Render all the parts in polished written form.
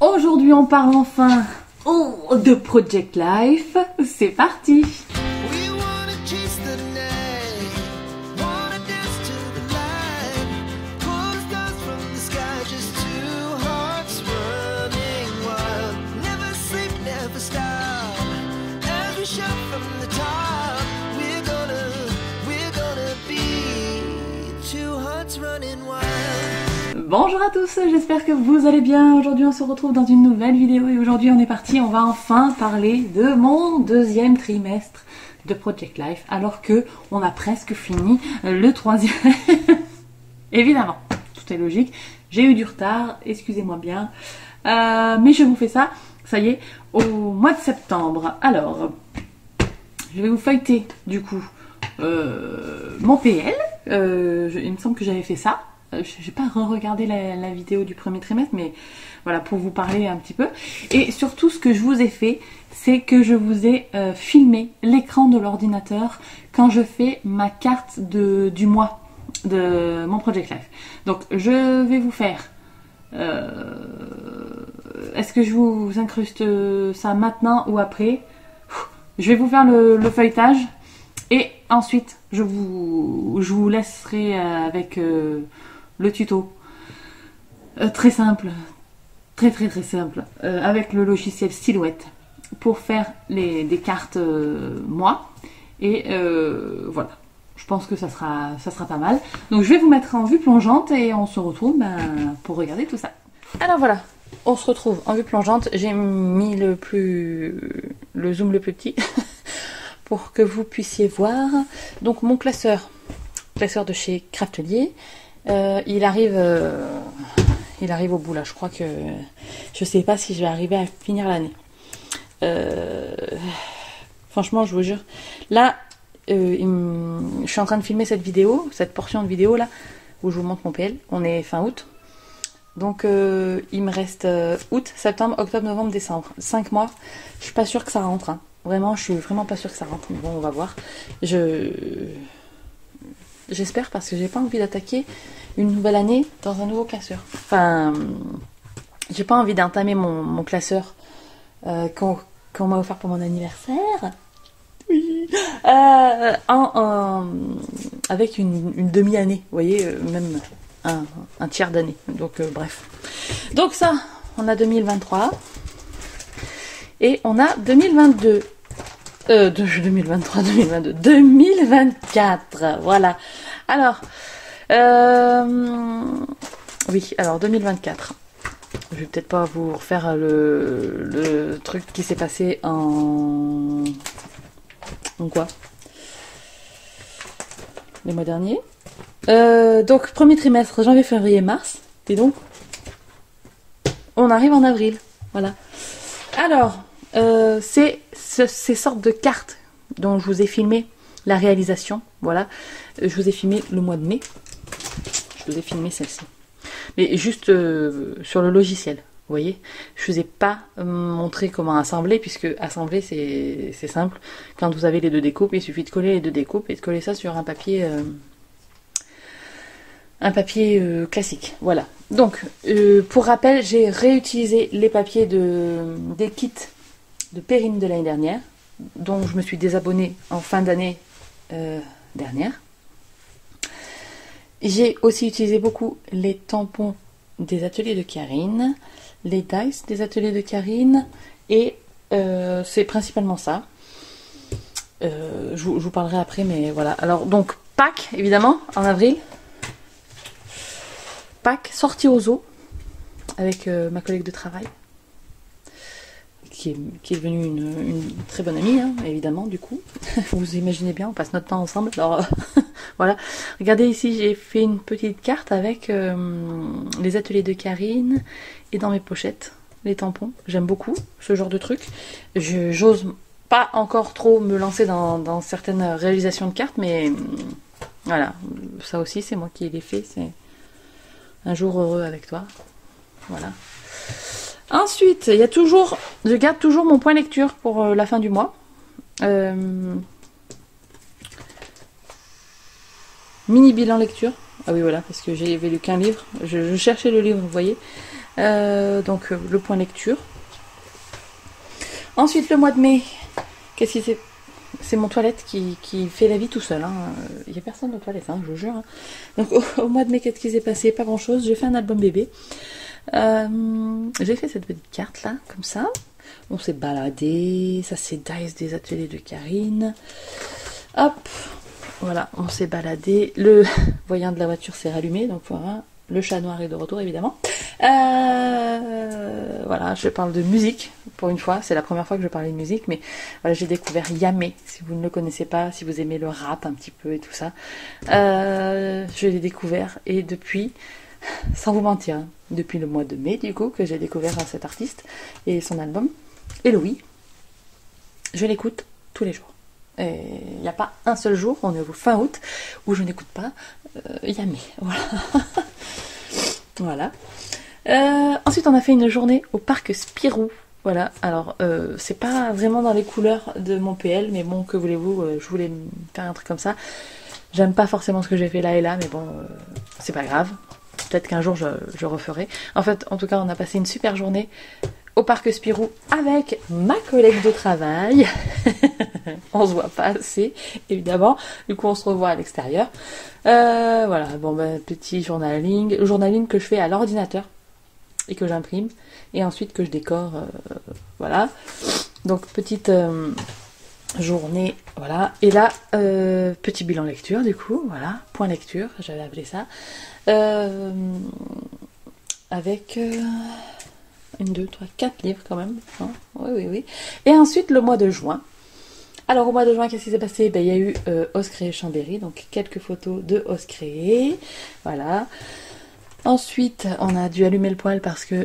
Aujourd'hui, on parle enfin de Project Life. C'est parti! Bonjour à tous, j'espère que vous allez bien. Aujourd'hui on se retrouve dans une nouvelle vidéo et aujourd'hui on est parti, on va enfin parler de mon deuxième trimestre de Project Life alors que on a presque fini le troisième. Évidemment, tout est logique, j'ai eu du retard, excusez-moi bien, mais je vous fais ça, ça y est, au mois de septembre. Alors, je vais vous feuilleter du coup mon PL, il me semble que j'avais fait ça. J'ai pas re-regardé la vidéo du premier trimestre, mais voilà, pour vous parler un petit peu. Et surtout, ce que je vous ai fait, c'est que je vous ai filmé l'écran de l'ordinateur quand je fais ma carte du mois de mon Project Life. Donc, je vais vous faire... Est-ce que je vous incruste ça maintenant ou après? Je vais vous faire le feuilletage. Et ensuite, je vous laisserai avec... le tuto, très simple, très simple, avec le logiciel Silhouette pour faire des cartes moi. Et voilà, je pense que ça sera pas mal. Donc je vais vous mettre en vue plongeante et on se retrouve pour regarder tout ça. Alors voilà, on se retrouve en vue plongeante. J'ai mis le zoom le plus petit pour que vous puissiez voir. Donc mon classeur de chez Craftelier. Il arrive au bout là, je crois que je sais pas si je vais arriver à finir l'année. Franchement, je vous jure. Là, je suis en train de filmer cette portion de vidéo là, où je vous montre mon PL. On est fin août. Donc il me reste août, septembre, octobre, novembre, décembre. 5 mois. Je suis pas sûre que ça rentre. Hein. Vraiment, je suis vraiment pas sûre que ça rentre. Mais bon, on va voir. J'espère parce que j'ai pas envie d'attaquer une nouvelle année dans un nouveau classeur. Enfin, j'ai pas envie d'entamer mon classeur qu'on m'a offert pour mon anniversaire. Oui. Avec une demi-année, vous voyez, même un tiers d'année. Donc bref. Donc ça, on a 2023 et on a 2022. 2023, 2022, 2024, voilà. Alors, oui, alors 2024. Je vais peut-être pas vous refaire le truc qui s'est passé en quoi? Les mois derniers. Donc, premier trimestre, janvier, février, mars. Et donc, on arrive en avril, voilà. Alors... c'est ces sortes de cartes dont je vous ai filmé la réalisation. Voilà, je vous ai filmé le mois de mai. Je vous ai filmé celle-ci. Mais juste sur le logiciel, vous voyez. Je vous ai pas montré comment assembler, puisque assembler c'est simple. Quand vous avez les deux découpes, il suffit de coller les deux découpes et de coller ça sur un papier classique. Voilà. Donc, pour rappel, j'ai réutilisé les papiers des kits de Perrine de l'année dernière, dont je me suis désabonnée en fin d'année dernière. J'ai aussi utilisé beaucoup les tampons des ateliers de Karine, les dice des ateliers de Karine, et c'est principalement ça. Je vous parlerai après, mais voilà. Alors, donc, Pâques, évidemment, en avril. Pâques, sortie aux eaux, avec ma collègue de travail. Qui est devenue une très bonne amie, hein, évidemment, du coup. Vous imaginez bien, on passe notre temps ensemble. Alors, voilà. Regardez ici, j'ai fait une petite carte avec les ateliers de Karine et dans mes pochettes, les tampons. J'aime beaucoup ce genre de truc. J'ose pas encore trop me lancer dans certaines réalisations de cartes, mais voilà. Ça aussi, c'est moi qui l'ai fait. C'est un jour heureux avec toi. Voilà. Ensuite, je garde toujours mon point lecture pour la fin du mois. Mini bilan lecture. Ah oui, voilà, parce que j'avais lu qu'un livre. Je cherchais le livre, vous voyez. Donc le point lecture. Ensuite le mois de mai, qu'est-ce qui c'est mon toilette qui fait la vie tout seul. Il n'y a personne aux toilettes, je vous jure. Donc au mois de mai, qu'est-ce qui s'est passé? Pas grand-chose. J'ai fait un album bébé. J'ai fait cette petite carte là, comme ça. On s'est baladé. Ça c'est Dice des ateliers de Karine. Hop, voilà, on s'est baladé. Le voyant de la voiture s'est rallumé, donc voilà. Le chat noir est de retour évidemment. Voilà, je parle de musique pour une fois. C'est la première fois que je parlais de musique, mais voilà, j'ai découvert Yamé. Si vous ne le connaissez pas, si vous aimez le rap un petit peu et tout ça, je l'ai découvert et depuis, sans vous mentir, depuis le mois de mai du coup que j'ai découvert cet artiste et son album. Et Louis, je l'écoute tous les jours. Il n'y a pas un seul jour, on est au fin août, où je n'écoute pas Yamé. Voilà. Ensuite, on a fait une journée au parc Spirou. Voilà, alors c'est pas vraiment dans les couleurs de mon PL, mais bon, que voulez-vous, je voulais faire un truc comme ça. J'aime pas forcément ce que j'ai fait là et là, mais bon, c'est pas grave. Peut-être qu'un jour je referai. En fait, en tout cas, on a passé une super journée au parc Spirou avec ma collègue de travail. On se voit pas assez, évidemment. Du coup, on se revoit à l'extérieur. Voilà, bon, petit journaling. Le journaling que je fais à l'ordinateur et que j'imprime. Et ensuite que je décore. Voilà. Donc, petite journée. Voilà. Et là, petit bilan lecture, du coup. Voilà. Point lecture, j'avais appelé ça. Avec 1, 2, 3, 4 livres quand même. Hein, oui. Et ensuite, le mois de juin. Alors, au mois de juin, qu'est-ce qui s'est passé? Il y a eu Oscré Chambéry, donc quelques photos de Oscré. Voilà. Ensuite, on a dû allumer le poêle parce que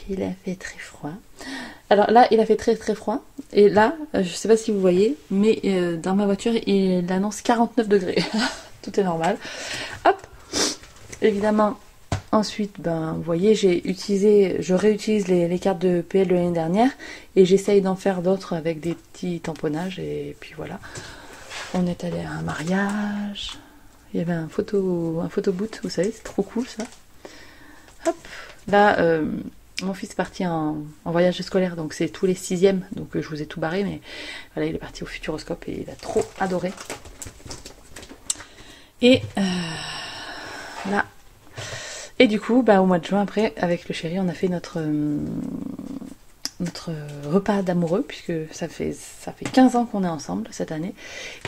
il a fait très froid. Alors là, il a fait très très froid. Et là, je sais pas si vous voyez, mais dans ma voiture, il annonce 49 degrés. Tout est normal. Hop. Évidemment, ensuite, vous voyez, je réutilise les cartes de PL de l'année dernière et j'essaye d'en faire d'autres avec des petits tamponnages et puis voilà. On est allé à un mariage. Il y avait un photo boot, vous savez, c'est trop cool ça. Hop. Là, mon fils est parti en voyage scolaire, donc c'est tous les 6e, donc je vous ai tout barré, mais voilà, il est parti au Futuroscope et il a trop adoré. Et là. Et du coup, au mois de juin, après, avec le chéri, on a fait notre repas d'amoureux, puisque ça fait 15 ans qu'on est ensemble cette année.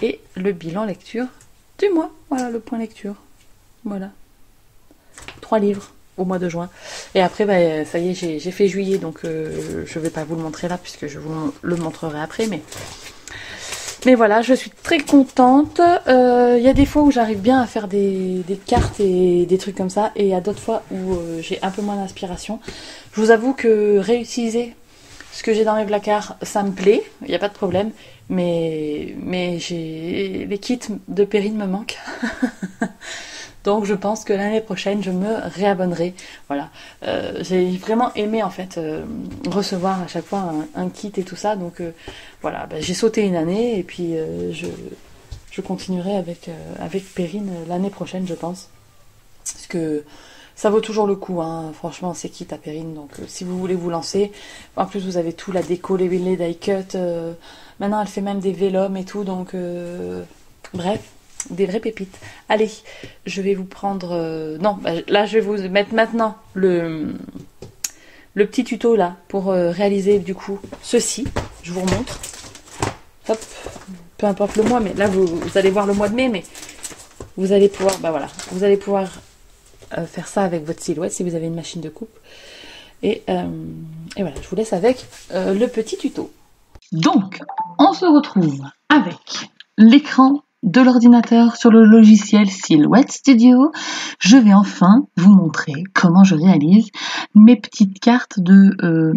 Et le bilan lecture du mois. Voilà, le point lecture. Voilà. 3 livres au mois de juin. Et après, ça y est, j'ai fait juillet, donc je vais pas vous le montrer là, puisque je vous le montrerai après, mais voilà, je suis très contente. Il y a des fois où j'arrive bien à faire des cartes et des trucs comme ça. Et il y a d'autres fois où j'ai un peu moins d'inspiration. Je vous avoue que réutiliser ce que j'ai dans mes placards, ça me plaît. Il n'y a pas de problème. Mais les kits de Perrine me manquent. Donc je pense que l'année prochaine, je me réabonnerai. Voilà. J'ai vraiment aimé en fait recevoir à chaque fois un kit et tout ça. Donc voilà, j'ai sauté une année et puis je continuerai avec Perrine l'année prochaine, je pense. Parce que ça vaut toujours le coup, hein. Franchement, c'est kit à Perrine. Donc si vous voulez vous lancer, en plus vous avez tout, la déco, les die cut. Maintenant, elle fait même des vélums et tout. Donc bref. Des vraies pépites. Allez, je vais vous prendre... non, là, je vais vous mettre maintenant le petit tuto là pour réaliser du coup ceci. Je vous remontre. Hop, peu importe le mois, mais là, vous allez voir le mois de mai, mais vous allez pouvoir... voilà, vous allez pouvoir faire ça avec votre silhouette si vous avez une machine de coupe. Et voilà, je vous laisse avec le petit tuto. Donc, on se retrouve avec l'écran de l'ordinateur sur le logiciel Silhouette Studio. Je vais enfin vous montrer comment je réalise mes petites cartes de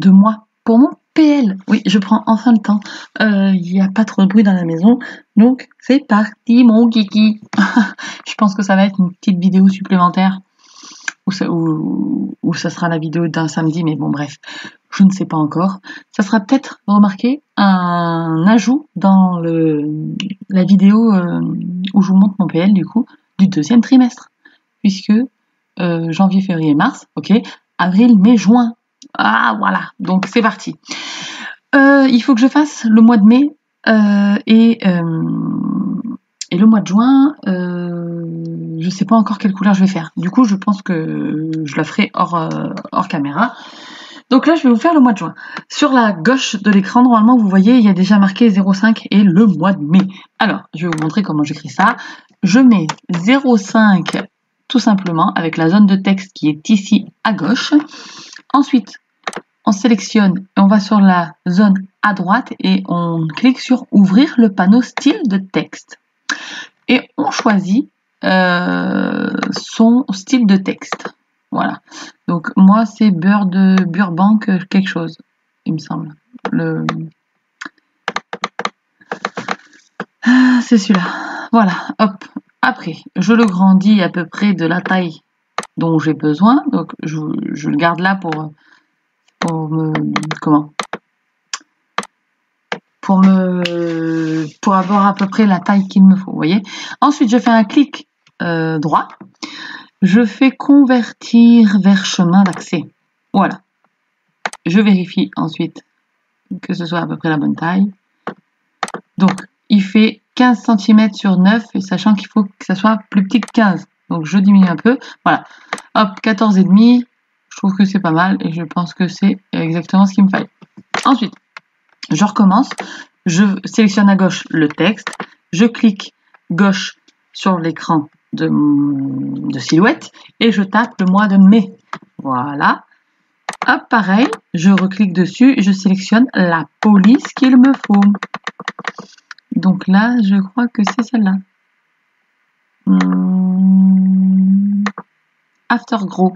moi pour mon PL. Oui, je prends enfin le temps. Il n'y a pas trop de bruit dans la maison, donc c'est parti mon kiki. Je pense que ça va être une petite vidéo supplémentaire ou ça sera la vidéo d'un samedi, mais bon bref, je ne sais pas encore. Ça sera peut-être, remarquez, un ajout dans la vidéo où je vous montre mon PL du coup du 2e trimestre, puisque janvier, février, mars, ok, avril, mai, juin. Ah, voilà, donc c'est parti. Il faut que je fasse le mois de mai et le mois de juin, je sais pas encore quelle couleur je vais faire. Du coup, je pense que je la ferai hors caméra. Donc là, je vais vous faire le mois de juin. Sur la gauche de l'écran, normalement, vous voyez, il y a déjà marqué 05 et le mois de mai. Alors, je vais vous montrer comment j'écris ça. Je mets 05 tout simplement avec la zone de texte qui est ici à gauche. Ensuite, on sélectionne et on va sur la zone à droite et on clique sur ouvrir le panneau style de texte. Et on choisit son style de texte. Voilà. Donc moi c'est Burbank quelque chose, il me semble. C'est celui-là. Voilà. Hop. Après, je le grandis à peu près de la taille dont j'ai besoin. Donc je le garde là pour avoir à peu près la taille qu'il me faut, vous voyez. Ensuite, je fais un clic droit. Je fais convertir vers chemin d'accès. Voilà. Je vérifie ensuite que ce soit à peu près la bonne taille. Donc, il fait 15 cm sur 9, et sachant qu'il faut que ça soit plus petit que 15. Donc, je diminue un peu. Voilà. Hop, 14,5. Je trouve que c'est pas mal et je pense que c'est exactement ce qu'il me fallait. Ensuite, je recommence. Je sélectionne à gauche le texte. Je clique gauche sur l'écran de silhouette et je tape le mois de mai. Voilà. Hop, pareil, je reclique dessus et je sélectionne la police qu'il me faut. Donc là, je crois que c'est celle-là. Aftergrow.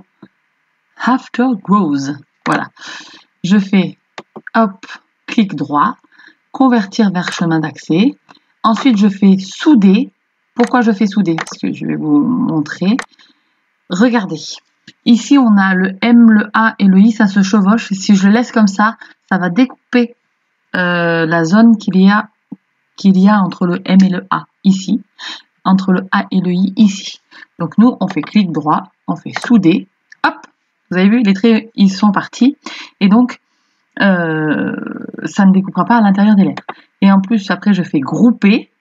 Aftergrows. Voilà. Je fais, hop, clic droit, convertir vers chemin d'accès. Ensuite, je fais souder. Pourquoi je fais souder? Parce que je vais vous montrer. Regardez. Ici, on a le M, le A et le I, ça se chevauche. Si je le laisse comme ça va découper la zone qu'il y a entre le M et le A ici, entre le A et le I ici. Donc nous, on fait clic droit, on fait souder. Hop, vous avez vu, les traits, ils sont partis. Et donc, ça ne découpera pas à l'intérieur des lettres. Et en plus, après, je fais grouper.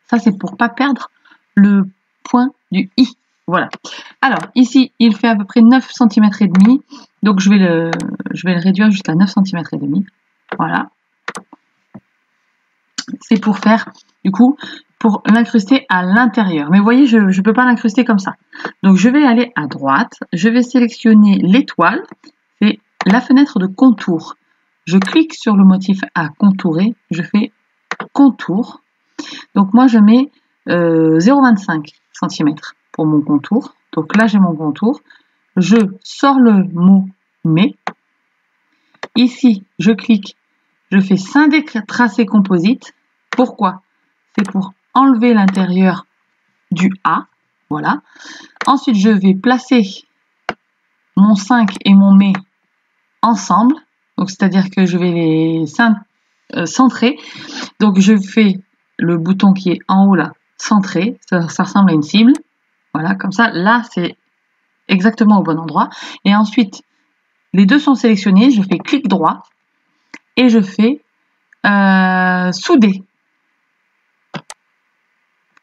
Ça, c'est pour pas perdre le point du I. Voilà. Alors, ici, il fait à peu près 9 cm et demi. Donc, je vais le réduire jusqu'à 9 cm et demi. Voilà. C'est pour faire, du coup, pour l'incruster à l'intérieur. Mais vous voyez, je ne peux pas l'incruster comme ça. Donc, je vais aller à droite. Je vais sélectionner l'étoile. C'est la fenêtre de contour. Je clique sur le motif à contourer. Je fais contour. Donc, moi, je mets 0,25 cm pour mon contour. Donc là, j'ai mon contour. Je sors le mot « mais ». Ici, je clique. Je fais scinder tracé composite. Pourquoi? C'est pour enlever l'intérieur du A. Voilà. Ensuite, je vais placer mon 5 et mon mais ensemble. Donc, c'est-à-dire que je vais les centrer. Donc, je fais le bouton qui est en haut là, centré. Ça ressemble à une cible. Voilà, comme ça. Là, c'est exactement au bon endroit. Et ensuite, les deux sont sélectionnés. Je fais clic droit et je fais souder.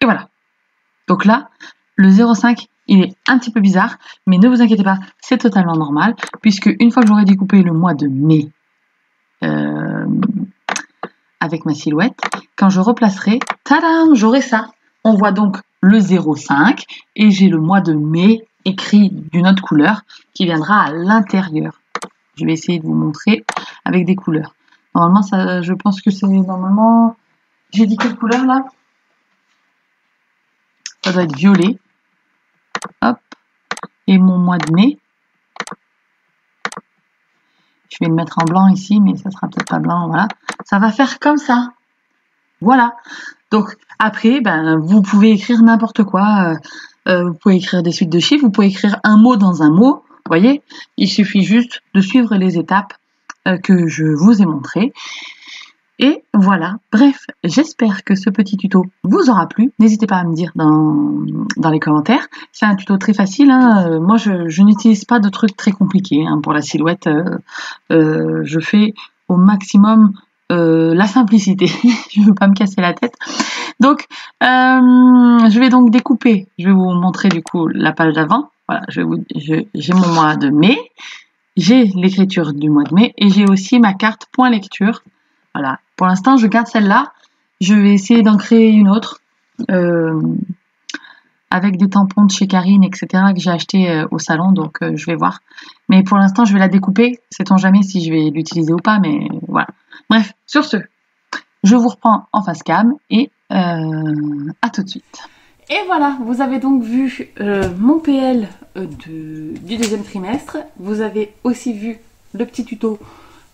Et voilà. Donc là, le 0,5, il est un petit peu bizarre, mais ne vous inquiétez pas, c'est totalement normal, puisque une fois que j'aurai découpé le mois de mai avec ma silhouette, quand je replacerai, tadam, j'aurai ça. On voit donc le 0,5 et j'ai le mois de mai écrit d'une autre couleur qui viendra à l'intérieur. Je vais essayer de vous montrer avec des couleurs. Normalement, ça, je pense que c'est normalement... J'ai dit quelle couleur là? Ça doit être violet. Hop. Et mon mois de mai. Je vais le mettre en blanc ici, mais ça sera peut-être pas blanc. Voilà. Ça va faire comme ça. Voilà. Donc après, ben, vous pouvez écrire n'importe quoi. Vous pouvez écrire des suites de chiffres. Vous pouvez écrire un mot dans un mot. Vous voyez, il suffit juste de suivre les étapes que je vous ai montrées. Et voilà, bref, j'espère que ce petit tuto vous aura plu. N'hésitez pas à me dire dans les commentaires. C'est un tuto très facile, hein. Moi, je n'utilise pas de trucs très compliqués hein, pour la silhouette. Je fais au maximum la simplicité. Je ne veux pas me casser la tête. Donc, je vais donc découper. Je vais vous montrer du coup la page d'avant. Voilà, j'ai mon mois de mai. J'ai l'écriture du mois de mai et j'ai aussi ma carte point lecture. Voilà. Pour l'instant, je garde celle-là. Je vais essayer d'en créer une autre avec des tampons de chez Karine, etc. que j'ai acheté au salon. Donc, je vais voir. Mais pour l'instant, je vais la découper. Sait-on jamais si je vais l'utiliser ou pas. Mais voilà. Bref, sur ce, je vous reprends en face cam et à tout de suite. Et voilà, vous avez donc vu mon PL du deuxième trimestre. Vous avez aussi vu le petit tuto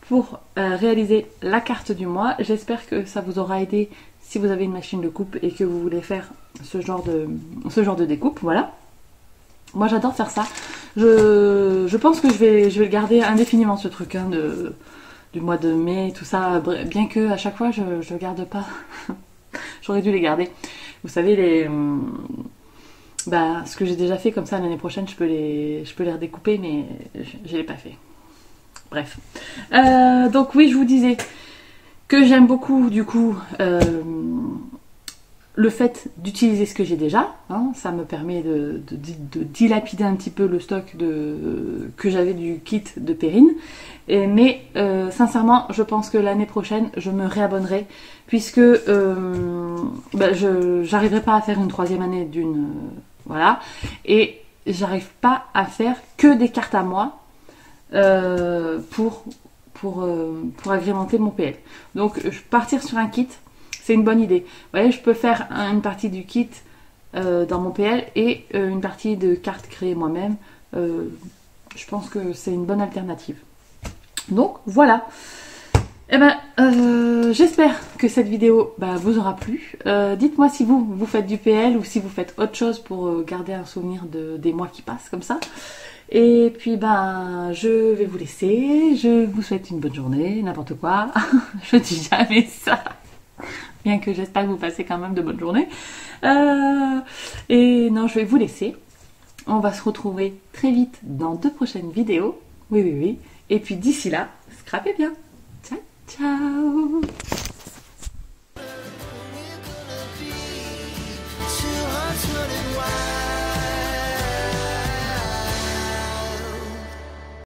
pour réaliser la carte du mois. J'espère que ça vous aura aidé si vous avez une machine de coupe et que vous voulez faire ce genre de découpe. Voilà. Moi j'adore faire ça. Je pense que je vais le garder indéfiniment ce truc hein, du mois de mai, tout ça. Bien que à chaque fois je le garde pas. J'aurais dû les garder. Vous savez, ce que j'ai déjà fait comme ça l'année prochaine, je peux les redécouper, mais je l'ai pas fait. Bref. Donc oui, je vous disais que j'aime beaucoup du coup le fait d'utiliser ce que j'ai déjà. Hein, ça me permet de dilapider un petit peu le stock que j'avais du kit de Perrine. Mais sincèrement, je pense que l'année prochaine, je me réabonnerai puisque j'arriverai pas à faire une troisième année d'une... voilà. Et j'arrive pas à faire que des cartes à moi pour agrémenter mon PL. Donc partir sur un kit, c'est une bonne idée. Vous voyez, je peux faire une partie du kit dans mon PL et une partie de cartes créées moi-même. Je pense que c'est une bonne alternative. Donc voilà. Eh ben, j'espère que cette vidéo vous aura plu. Dites-moi si vous faites du PL ou si vous faites autre chose pour garder un souvenir des mois qui passent comme ça. Et puis je vais vous laisser. Je vous souhaite une bonne journée, n'importe quoi. Je dis jamais ça. Bien que j'espère que vous passez quand même de bonnes journées. Et non, je vais vous laisser. On va se retrouver très vite dans de prochaines vidéos. Oui. Et puis d'ici là, scrapez bien.